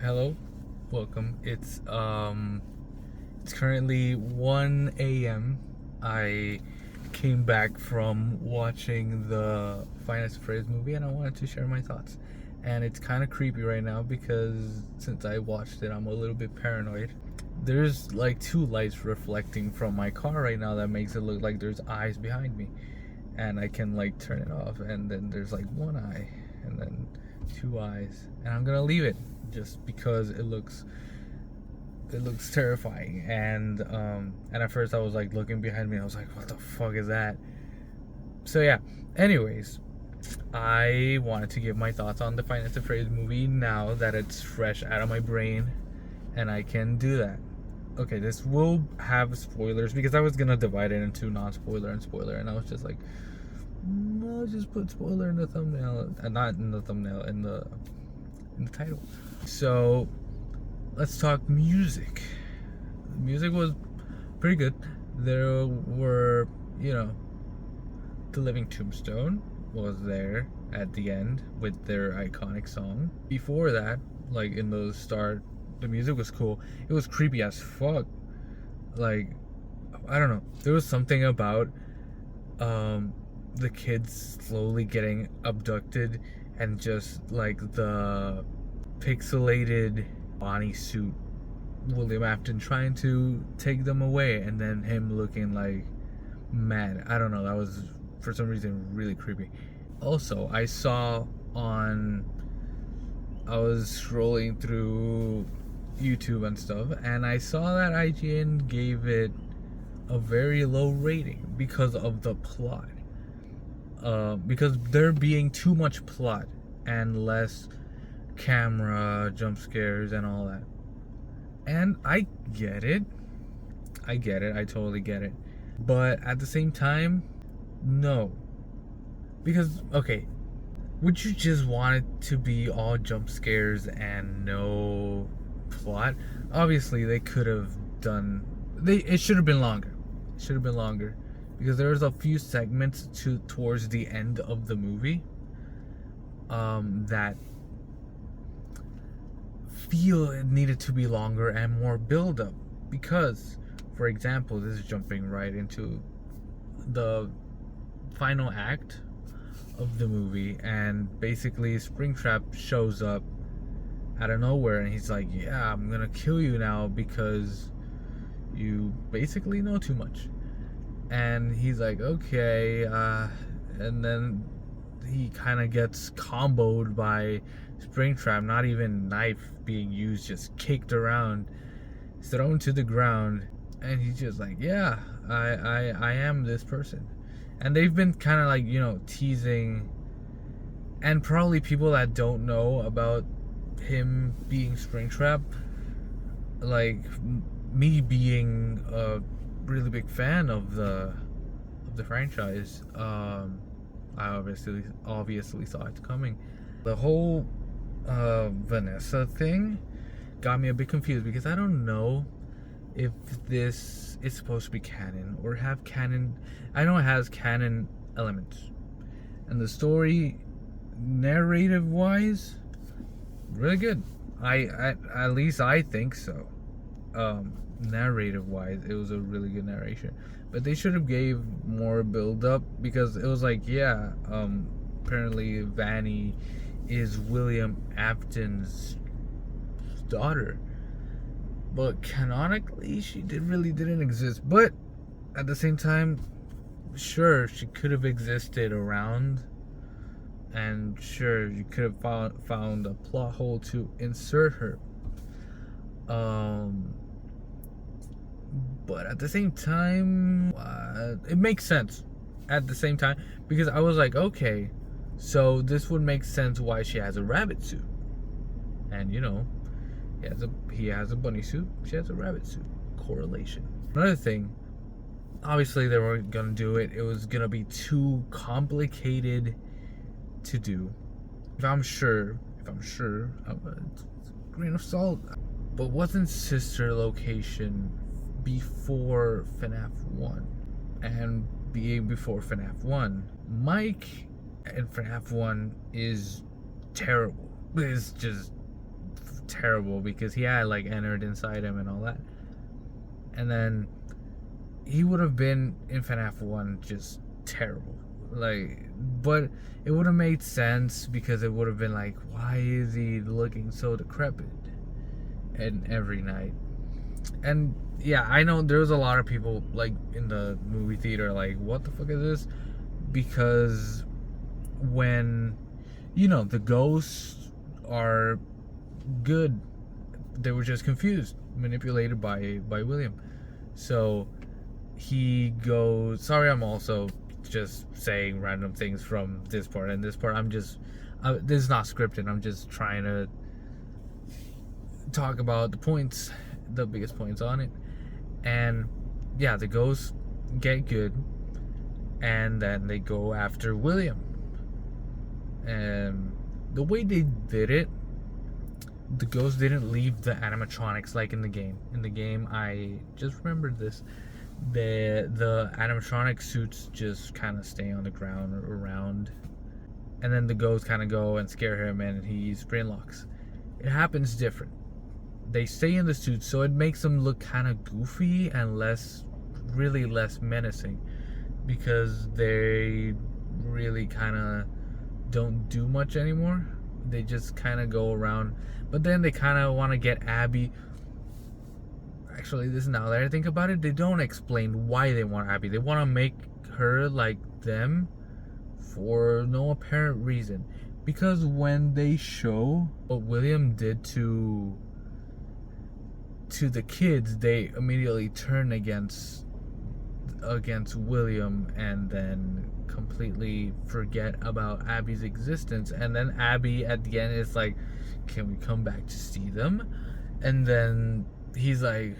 Hello, welcome. It's currently 1 a.m. I came back from watching the Finest Phrase movie and I wanted to share my thoughts. And it's kind of creepy right now because since I watched it, I'm a little bit paranoid. There's like two lights reflecting from my car right now that makes it look like there's eyes behind me. And I can like turn it off, and then there's like one eye and then two eyes, and I'm gonna leave it just because it looks terrifying. And at first I was like looking behind me, I was like, what the fuck is that? So yeah, anyways, I wanted to give my thoughts on the Finance of Phrase movie now that it's fresh out of my brain and I can do that. Okay, this will have spoilers because I was gonna divide it into non-spoiler and spoiler, and I was just like, I'll just put spoiler in the thumbnail, and not in the thumbnail, in the title. So let's talk music. Music was pretty good. There were, The Living Tombstone was there at the end with their iconic song. Before that, like in the start, the music was cool. It was creepy as fuck. Like, I don't know. There was something about the kids slowly getting abducted and just like the pixelated Bonnie suit William Afton trying to take them away and then him looking like mad. I don't know, that was for some reason really creepy. Also, I was scrolling through YouTube and stuff, and I saw that IGN gave it a very low rating because of the plot. Because there being too much plot and less camera jump scares and all that. And I get it. I totally get it. But at the same time, no. Because, okay, would you just want it to be all jump scares and no plot? Obviously, they could have done. It should have been longer. It should have been longer because there's a few segments towards the end of the movie that feel it needed to be longer and more build up. Because, for example, this is jumping right into the final act of the movie, and basically Springtrap shows up out of nowhere and he's like, yeah, I'm gonna kill you now because you basically know too much. And he's like, okay, and then he kind of gets comboed by Springtrap, not even knife being used, just kicked around, thrown to the ground, and he's just like, yeah, I am this person. And they've been kind of like, teasing, and probably people that don't know about him being Springtrap, like me being a really big fan of the franchise, I obviously saw it coming. The whole Vanessa thing got me a bit confused because I don't know if this is supposed to be canon or have canon. I know it has canon elements, and the story, narrative wise, really good. I at least I think so. Narrative wise, it was a really good narration, but they should have gave more build up because it was like, yeah, apparently Vanny is William Afton's daughter, but canonically she didn't exist. But at the same time, sure, she could have existed around, and sure, you could have found a plot hole to insert her. But at the same time, it makes sense at the same time because I was like, okay, so this would make sense why she has a rabbit suit, and he has a bunny suit, she has a rabbit suit. Correlation. Another thing, obviously they weren't gonna do it. It was gonna be too complicated to do. If I'm sure, grain of salt. But wasn't Sister Location before FNAF 1? And being before FNAF 1, Mike in FNAF 1 is terrible. It's just terrible because he had like entered inside him and all that. And then he would have been in FNAF 1 just terrible. Like, but it would have made sense because it would have been like, why is he looking so decrepit? And every night. And yeah, I know there was a lot of people like in the movie theater like, what the fuck is this? Because when, you know, the ghosts are good, they were just confused, manipulated by William. So he goes, sorry, I'm also just saying random things from this part and this part. This is not scripted. I'm just trying to talk about the points, the biggest points on it. And yeah, the ghosts get good, and then they go after William. And the way they did it, the ghosts didn't leave the animatronics like in the game. In the game, I just remembered this. The animatronic suits just kind of stay on the ground or around, and then the ghosts kind of go and scare him, and he sprint locks. It happens different. They stay in the suits, so it makes them look kind of goofy and really less menacing, because they really kind of don't do much anymore. They just kind of go around, but then they kind of want to get Abby. Actually, this, now that I think about it, they don't explain why they want Abby. They want to make her like them for no apparent reason. Because when they show what William did to the kids, they immediately turn against William and then completely forget about Abby's existence. And then Abby at the end is like, can we come back to see them? And then he's like,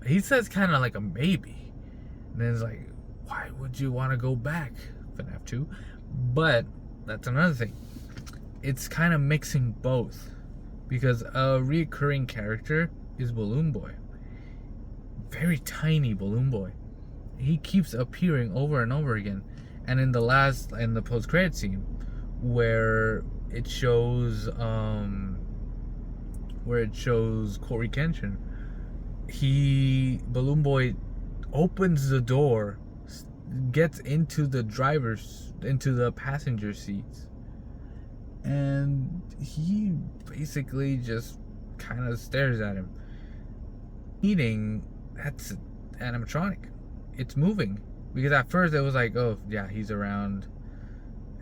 he says kind of like a maybe, and then it's like, why would you want to go back, FNAF 2? But that's another thing. It's kind of mixing both, because a recurring character is Balloon Boy. Very tiny Balloon Boy. He keeps appearing over and over again. And in the post-credit scene, where it shows Corey Kenshin, Balloon Boy opens the door, gets into the passenger seats, and he basically just kind of stares at him. That's animatronic. It's moving. Because at first it was like, oh yeah, he's around,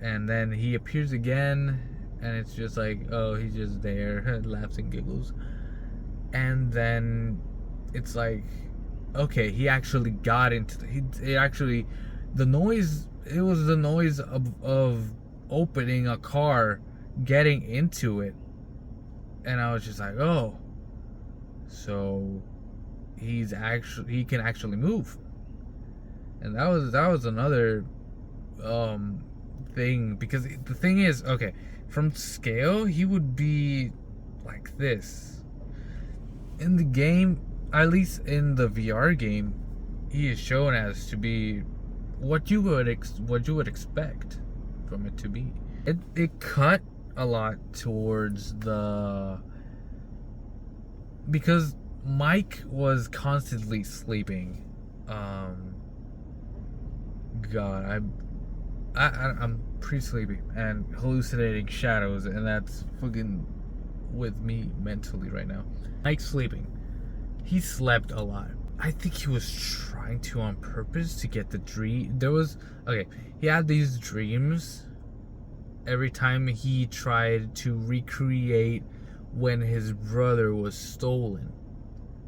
and then he appears again, and it's just like, oh, he's just there, laughs and giggles. And then it's like, okay, he actually got into the noise. It was the noise of opening a car, getting into it, and I was just like, oh, so he can actually move. And that was another thing, because the thing is, okay, from scale he would be like this. In the game, at least in the VR game, he is shown as to be what you would expect from it to be. It cut a lot towards because Mike was constantly sleeping. God, I'm pretty sleepy and hallucinating shadows, and that's fucking with me mentally right now. Mike's sleeping. He slept a lot. I think he was trying to on purpose to get the dream. He had these dreams every time he tried to recreate when his brother was stolen.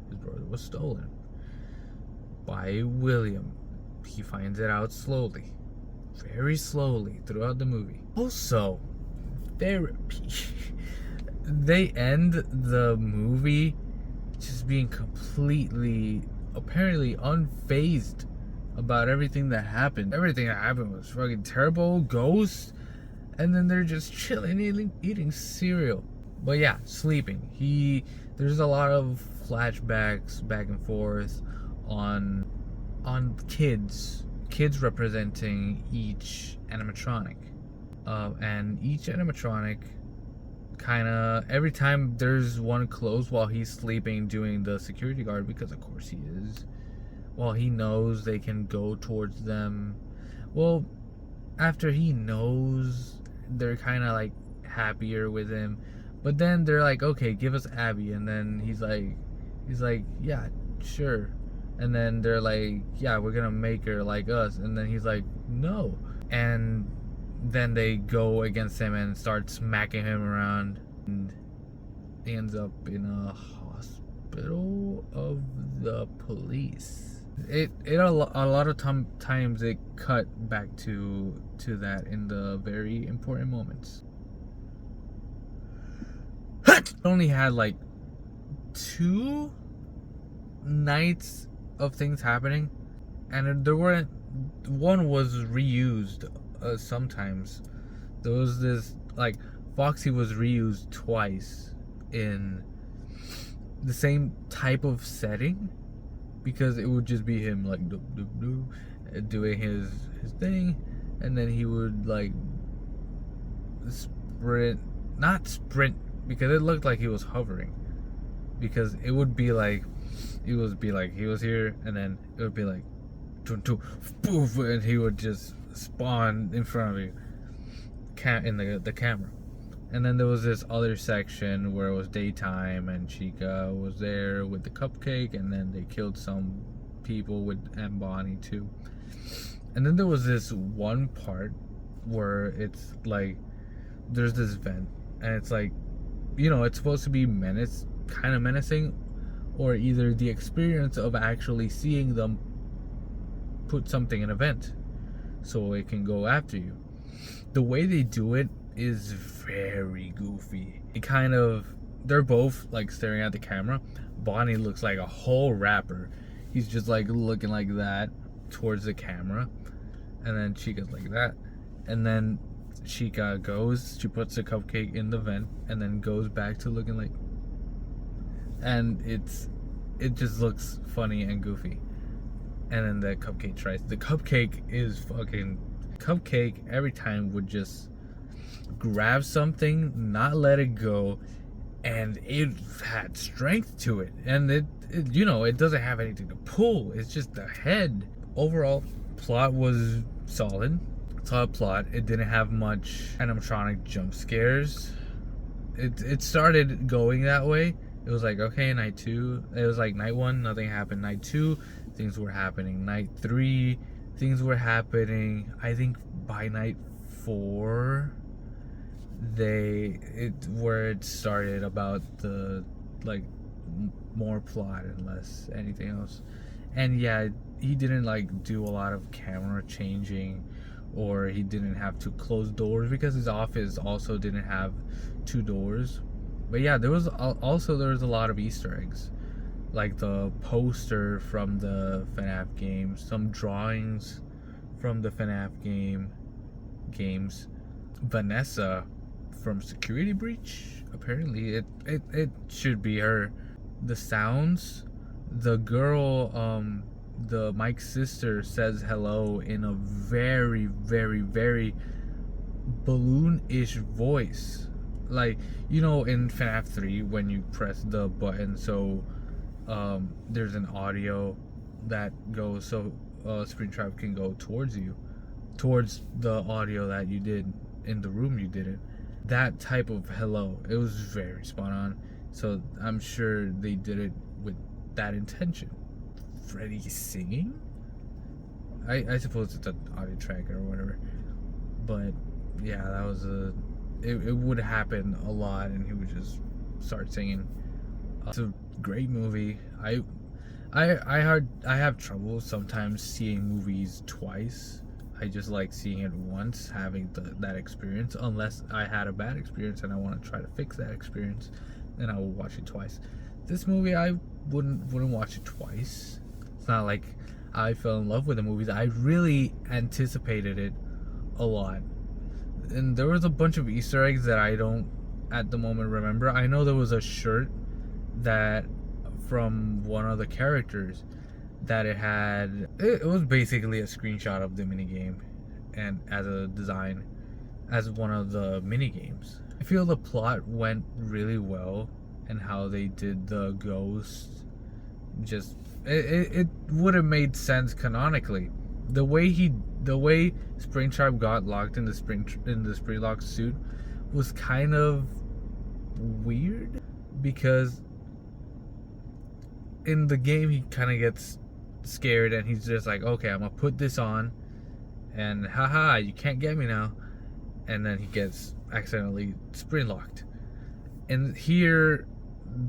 His brother was stolen by William. He finds it out slowly, very slowly throughout the movie. Also, therapy. They end the movie just being completely, apparently unfazed about everything that happened. Everything that happened was fucking terrible, ghosts, and then they're just chilling, eating cereal. But yeah, sleeping. There's a lot of flashbacks back and forth on kids representing each animatronic, and each animatronic kind of every time there's one close while he's sleeping doing the security guard, because of course he is, while he knows they can go towards them. Well, after he knows, they're kind of like happier with him, but then they're like, okay, give us Abby. And then he's like, yeah, sure. And then they're like, yeah, we're gonna make her like us. And then he's like, no. And then they go against him and start smacking him around, and he ends up in a hospital of the police. A lot of times it cut back to that in the very important moments. It only had like 2 nights of things happening, and there weren't. One was reused sometimes. There was this, like, Foxy was reused twice in the same type of setting, because it would just be him like doing his thing, and then he would like not sprint, because it looked like he was hovering, because it would be like he was here, and then it would be like poof, and he would just spawn in front of you in the camera. And then there was this other section where it was daytime, and Chica was there with the cupcake, and then they killed some people and Bonnie too. And then there was this one part where it's like there's this vent, and it's like, it's supposed to be kind of menacing, or either the experience of actually seeing them put something in a vent so it can go after you. The way they do it is very goofy. They're both like staring at the camera. Bonnie looks like a whole rapper. He's just like looking like that towards the camera, and then Chica's like that, and then Chica she puts the cupcake in the vent, and then goes back to looking like, and it just looks funny and goofy. And then the cupcake is fucking cupcake. Every time would just grab something, not let it go, and it had strength to it, and it doesn't have anything to pull. It's just the head. Overall plot was solid plot. It didn't have much animatronic jump scares. It started going that way. It was like, okay, night 2, it was like night 1, nothing happened. Night 2, things were happening. Night 3, things were happening. I think by night 4, where it started about the like more plot and less anything else. And yeah, he didn't like do a lot of camera changing, or he didn't have to close doors, because his office also didn't have 2 doors. But yeah, there was a lot of Easter eggs, like the poster from the FNAF games, some drawings from the FNAF games, Vanessa from Security Breach. Apparently, it should be her. The sounds, the girl, the Mike's sister says hello in a very, very, very balloon-ish voice. Like, in FNAF 3, when you press the button, so there's an audio that goes, so Springtrap can go towards the audio that you did in the room you did it. That type of hello, it was very spot on. So I'm sure they did it with that intention. Freddy singing? I suppose it's an audio track or whatever. But yeah, that was it would happen a lot, and he would just start singing. It's a great movie. I have trouble sometimes seeing movies twice. I just like seeing it once, having that experience, unless I had a bad experience and I want to try to fix that experience, then I will watch it twice. This movie, I wouldn't watch it twice. It's not like I fell in love with the movies. I really anticipated it a lot. And there was a bunch of Easter eggs that I don't at the moment remember. I know there was a shirt that from one of the characters that it was basically a screenshot of the minigame, and as a design as one of the mini games. I feel the plot went really well, and how they did the ghost. Just it would have made sense canonically. The way Springtrap got locked in the Springlock suit was kind of weird, because in the game he kind of gets scared and he's just like, okay, I'm gonna put this on, and haha, you can't get me now. And then he gets accidentally spring locked. And here,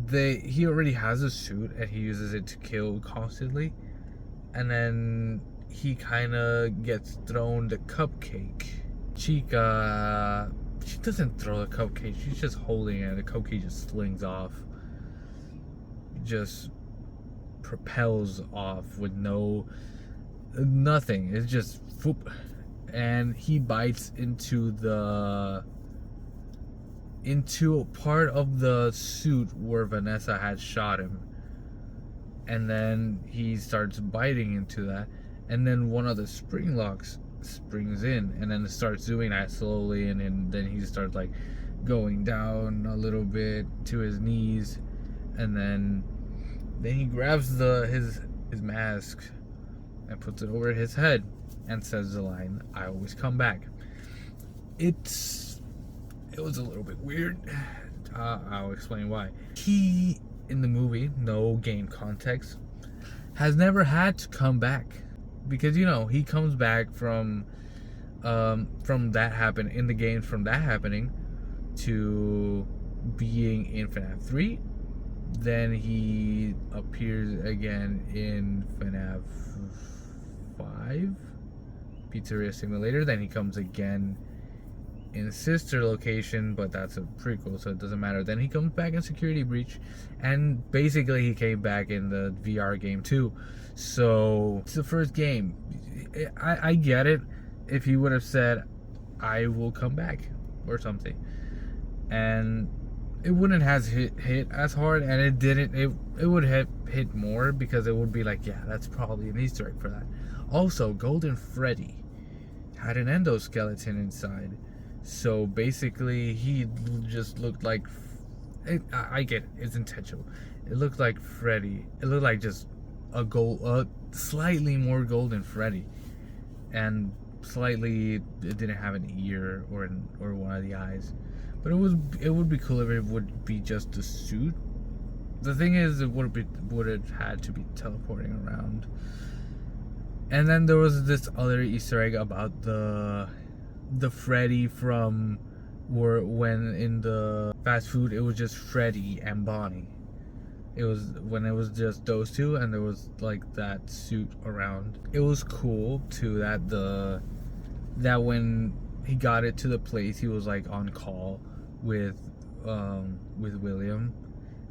he already has a suit and he uses it to kill constantly. And then he kind of gets thrown the cupcake. Chica, she doesn't throw the cupcake, she's just holding it. The cupcake just slings off. Just propels off with nothing. It's just whoop. And he bites into a part of the suit where Vanessa had shot him, and then he starts biting into that, and then one of the spring locks springs in, and then it starts doing that slowly, and then he starts like going down a little bit to his knees, and then he grabs his mask and puts it over his head and says the line, "I always come back." It was a little bit weird. I'll explain why. He, in the movie, no game context, has never had to come back, because he comes back from that happen in the game, from that happening to being in FNAF 3. Then he appears again in FNAF 5, Pizzeria Simulator. Then he comes again in sister location, but that's a prequel, so it doesn't matter. Then he comes back in Security Breach, and basically he came back in the VR game too. So it's the first game. I get it if he would have said, "I will come back" or something, and it wouldn't have hit as hard, and it didn't. It would have hit more, because it would be like, yeah, that's probably an Easter egg for that. Also, Golden Freddy had an endoskeleton inside, so basically he just looked like. I get it, it's intentional. It looked like Freddy. It looked like just a slightly more Golden Freddy, and slightly it didn't have an ear or one of the eyes. But it would be cool if it would be just a suit. The thing is, it would have had to be teleporting around. And then there was this other Easter egg about the Freddy from when in the fast food it was just Freddy and Bonnie. It was when it was just those two, and there was like that suit around. It was cool too that when he got it to the place, he was like on call with William,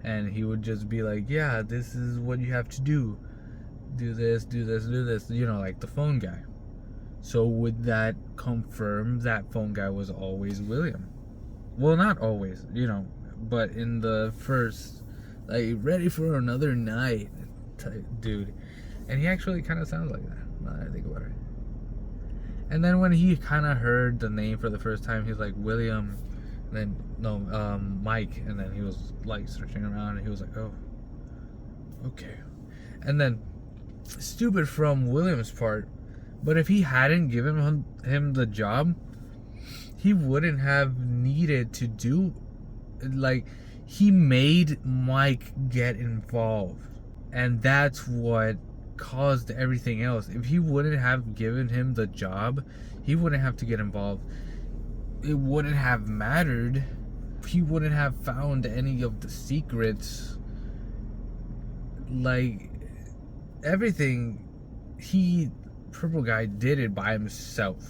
and he would just be like, "Yeah, this is what you have to do. Do this, do this, do this." Like the phone guy. So would that confirm that phone guy was always William? Well, not always, but in the first, like, ready for another night type dude. And he actually kind of sounds like that, now that I think about it. And then when he kind of heard the name for the first time, he's like, William, and then, no, Mike, and then he was, like, searching around, and he was like, oh, okay. And then, stupid from William's part, but if he hadn't given him the job, he wouldn't have needed to do, like, he made Mike get involved, and that's what caused everything else. If he wouldn't have given him the job, he wouldn't have to get involved. It wouldn't have mattered. He wouldn't have found any of the secrets. Like, everything, Purple Guy did it by himself.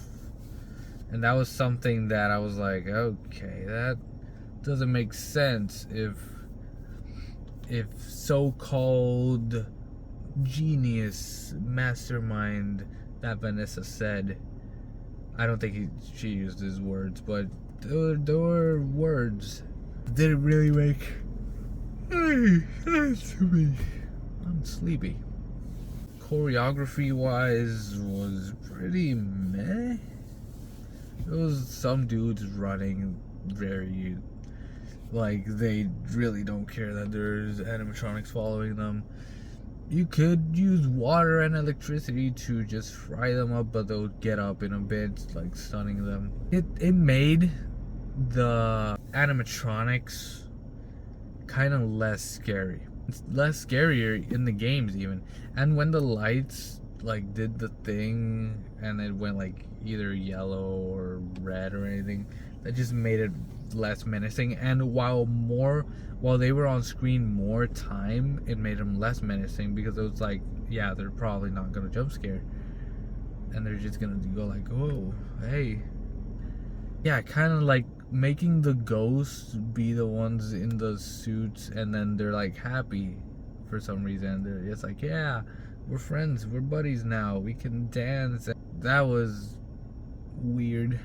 And that was something that I was like, okay, that doesn't make sense if so-called genius mastermind that Vanessa said, I don't think she used his words, but there were words. Did it really make sense to me? I'm sleepy. Choreography wise was pretty meh. There was some dudes running very, like, they really don't care that there's animatronics following them. You could use water and electricity to just fry them up, but they'll get up in a bit, like stunning them. It made the animatronics kind of less scary. It's less scarier in the games even. And when the lights like did the thing and it went like either yellow or red or anything, that just made it less menacing. And while they were on screen more time, it made them less menacing, because it was like, yeah, they're probably not gonna jump scare, and they're just gonna go like, oh, hey. Yeah, kind of like making the ghosts be the ones in the suits, and then they're like happy for some reason. They're just like, yeah, we're friends, we're buddies now, we can dance. That was weird,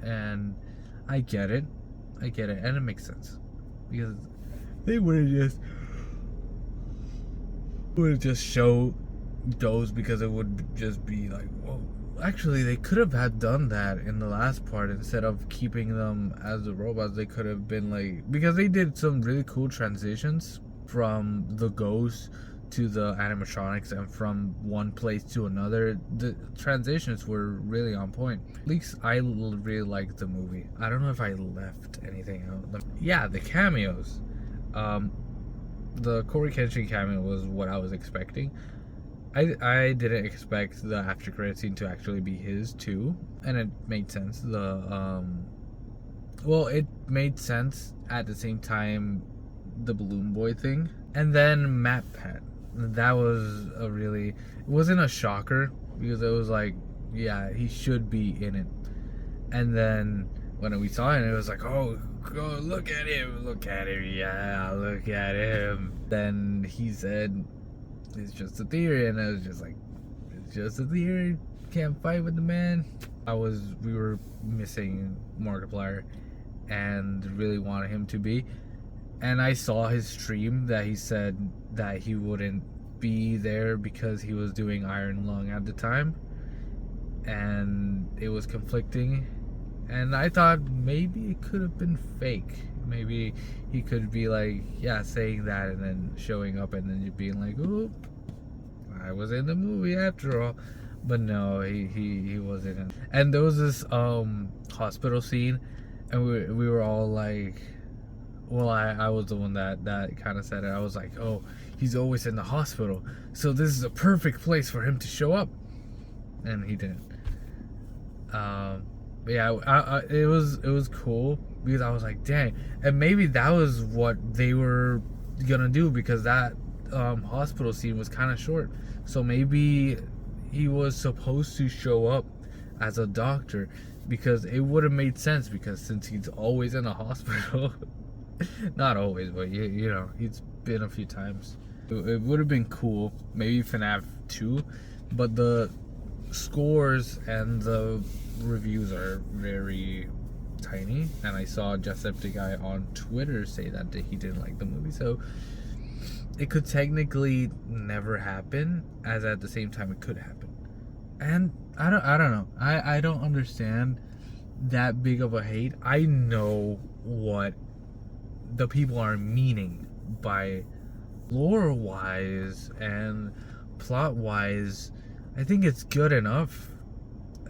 and I get it, and it makes sense, because they wouldn't just show those, because it would just be like, whoa. Actually, they could have had done that in the last part. Instead of keeping them as the robots, they could have been like, because they did some really cool transitions from the ghosts to the animatronics, and from one place to another. The transitions were really on point. At least I really liked the movie. I don't know if I left anything out. Yeah, the cameos. The Corey Kenshin cameo was what I was expecting. I didn't expect the after credit scene to actually be his too, and it made sense. It made sense at the same time, the Balloon Boy thing, and then Matt Pat. That was it wasn't a shocker, because it was like, yeah, he should be in it. And then when we saw it, it was like, oh, look at him, yeah, look at him. Then he said, it's just a theory, and I was just like, it's just a theory, can't fight with the man. We were missing Markiplier and really wanted him to be. And I saw his stream that he said that he wouldn't be there because he was doing Iron Lung at the time, and it was conflicting. And I thought maybe it could have been fake. Maybe he could be like, yeah, saying that and then showing up and then being like, oh, I was in the movie after all. But no, he wasn't. And there was this hospital scene, and we were all like, well, I was the one that kind of said it. I was like, oh, he's always in the hospital, so this is a perfect place for him to show up. And he didn't. But yeah, it was cool, because I was like, dang. And maybe that was what they were gonna do, because that hospital scene was kind of short. So maybe he was supposed to show up as a doctor, because it would have made sense, because since he's always in a hospital, not always, but you know, he's been a few times. It would have been cool, maybe FNAF 2, but the scores and the reviews are very tiny, and I saw Jacksepticeye on Twitter say that he didn't like the movie, so it could technically never happen, as at the same time it could happen. And I don't know. I don't understand that big of a hate. I know what the people are meaning by lore wise and plot wise. I think it's good enough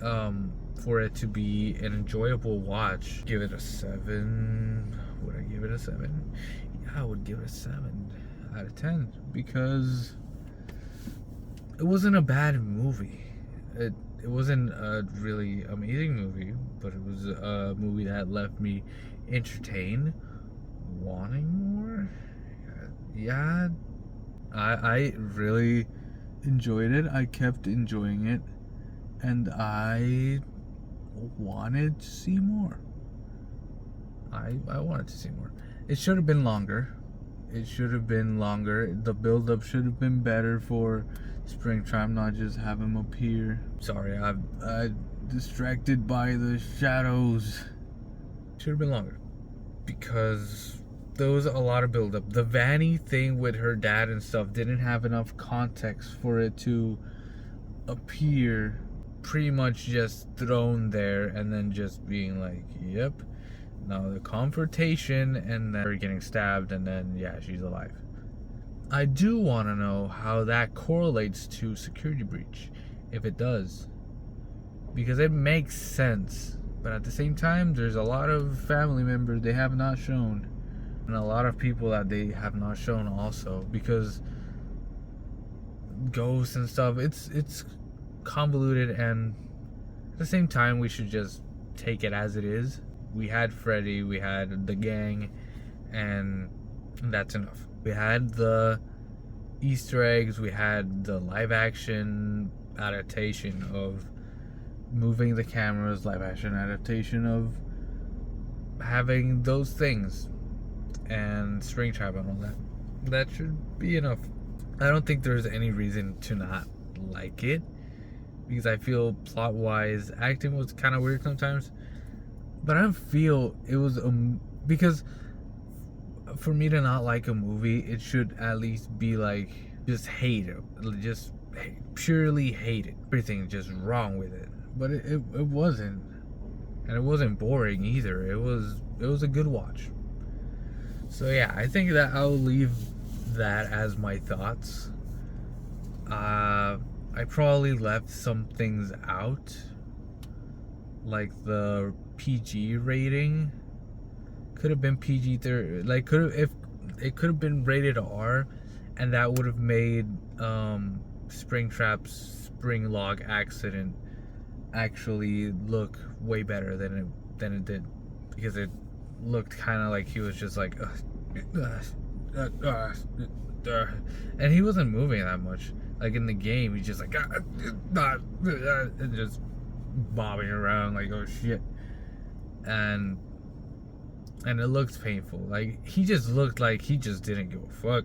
for it to be an enjoyable watch. Give it a 7. Would I give it a 7? Yeah, I would give it a 7 out of 10, because it wasn't a bad movie. It wasn't a really amazing movie, but it was a movie that left me entertained, wanting more. Yeah, I really enjoyed it. I kept enjoying it, and I wanted to see more. I wanted to see more. It should have been longer. The build-up should have been better for Springtime, not just have him appear. Sorry, I'm distracted by the shadows. Should have been longer, because there was a lot of build-up. The Vanny thing with her dad and stuff didn't have enough context for it to appear pretty much just thrown there and then just being like, yep, No, the confrontation and then her getting stabbed and then yeah, she's alive. I do want to know how that correlates to security breach, if it does, because it makes sense. But at the same time, there's a lot of family members they have not shown, and a lot of people that they have not shown also, because ghosts and stuff. It's convoluted, and at the same time, we should just take it as it is. We had Freddy, we had the gang, and that's enough. We had the Easter eggs, we had the live action adaptation of moving the cameras, live action adaptation of having those things, and Springtrap and all that. That should be enough. I don't think there's any reason to not like it, because I feel plot wise, acting was kind of weird sometimes, but I don't feel it was because for me to not like a movie, it should at least be like just hate it, just purely hate it. Everything just wrong with it, but it wasn't, and it wasn't boring either. It was a good watch. So yeah, I think that I'll leave that as my thoughts. I probably left some things out, like the PG rating. Could have been PG 30, like if it could have been rated R, and that would have made Springtrap's spring log accident actually look way better than it did, because it looked kind of like he was just like and he wasn't moving that much. Like in the game, he's just like and just bobbing around like, oh shit, and it looked painful. Like he just looked like he just didn't give a fuck.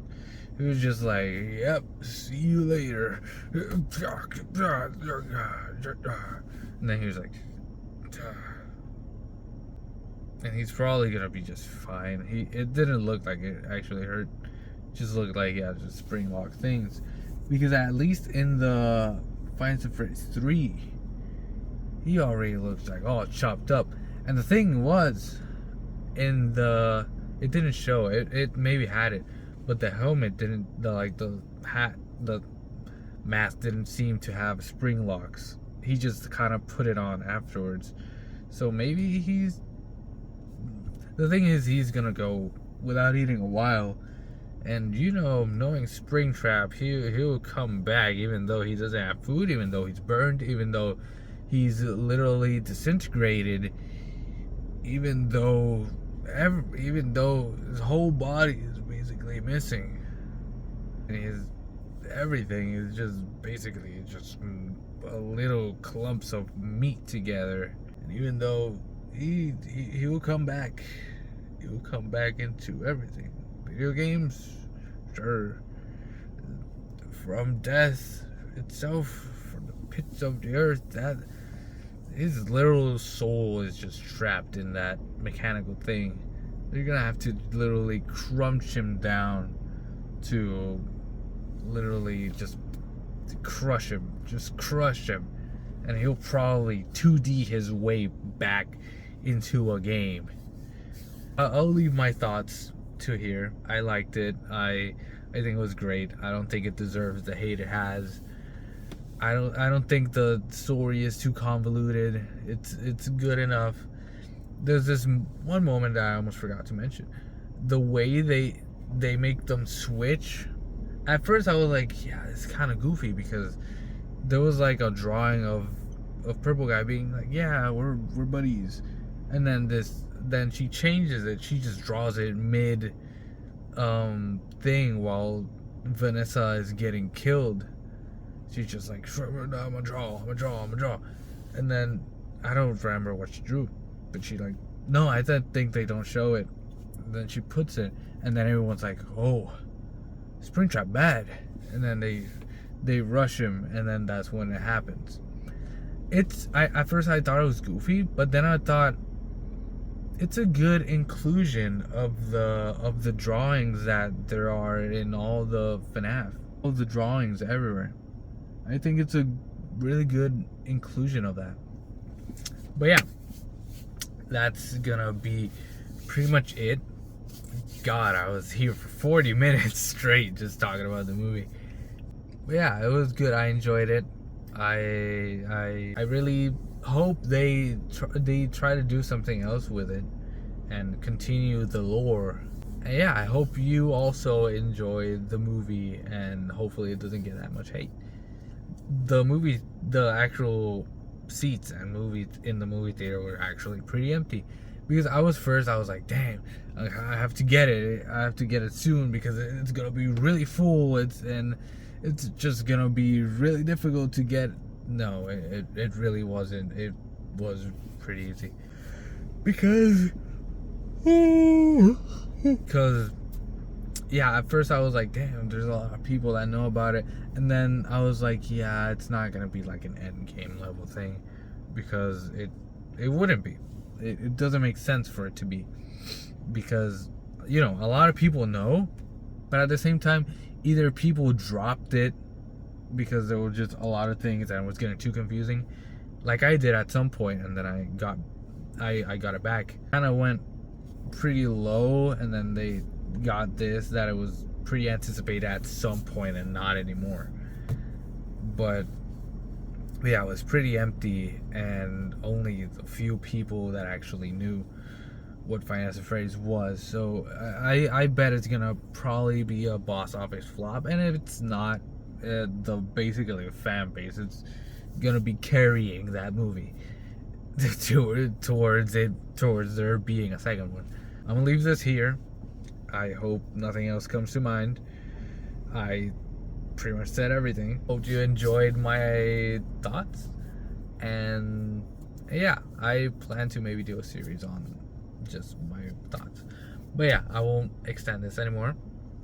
He was just like, yep, see you later. And then he was like, and he's probably gonna be just fine. It didn't look like it actually hurt. It just looked like he had just spring lock things. Because at least in the Five Nights at Freddy's 3, he already looks like all chopped up. And the thing was, it didn't show it. It maybe had it, but the helmet didn't. The hat, the mask didn't seem to have spring locks. He just kind of put it on afterwards. So maybe the thing is, he's gonna go without eating a while, and knowing Springtrap, he'll come back even though he doesn't have food, even though he's burned, even though he's literally disintegrated, even though his whole body is basically missing, and everything is just basically just a little clumps of meat together. And even though he will come back, he will come back into everything. Video games, sure, from death itself, from the pits of the earth, that his literal soul is just trapped in that mechanical thing. You're gonna have to literally crunch him down to literally just crush him, and he'll probably 2D his way back into a game. I'll leave my thoughts to here. I liked it. I think it was great. I don't think it deserves the hate it has. I don't think the story is too convoluted. It's good enough. There's this one moment that I almost forgot to mention. The way they make them switch. At first I was like, yeah, it's kind of goofy, because there was like a drawing of Purple Guy being like, yeah, we're buddies, and then she changes it. She just draws it mid thing while Vanessa is getting killed. She's just like, I'm gonna draw, and then I don't remember what she drew, but she like, no, I think they don't show it. And then she puts it, and then everyone's like, oh, Springtrap bad, and then they rush him, and then that's when it happens. At first I thought it was goofy, but then I thought it's a good inclusion of the drawings that there are in all the FNAF, all the drawings everywhere. I think it's a really good inclusion of that. But yeah, that's gonna be pretty much it. God, I was here for 40 minutes straight just talking about the movie. But yeah, it was good. I enjoyed it. I really hope they try to do something else with it and continue the lore. And yeah, I hope you also enjoyed the movie, and hopefully it doesn't get that much hate. The actual seats and movies in the movie theater were actually pretty empty, because I was like, damn, I have to get it. I have to get it soon because it's gonna be really full. It's just gonna be really difficult to get. No, it really wasn't. It was pretty easy because yeah, at first I was like, damn, there's a lot of people that know about it. And then I was like, yeah, it's not gonna be like an end game level thing, because it wouldn't be. It doesn't make sense for it to be, because a lot of people know, but at the same time, either people dropped it because there were just a lot of things and it was getting too confusing, like I did at some point, and then I got it back. Kind of went pretty low, and then they got this that it was pretty anticipated at some point and not anymore. But yeah, it was pretty empty, and only a few people that actually knew what Five Nights at Freddy's was. So I bet it's gonna probably be a box office flop, and if it's not, the basically fan base, it's gonna be carrying that movie towards there being a second one. I'm gonna leave this here. I hope nothing else comes to mind. I pretty much said everything. Hope you enjoyed my thoughts, and yeah, I plan to maybe do a series on just my thoughts. But yeah, I won't extend this anymore.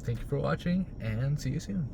Thank you for watching, and see you soon.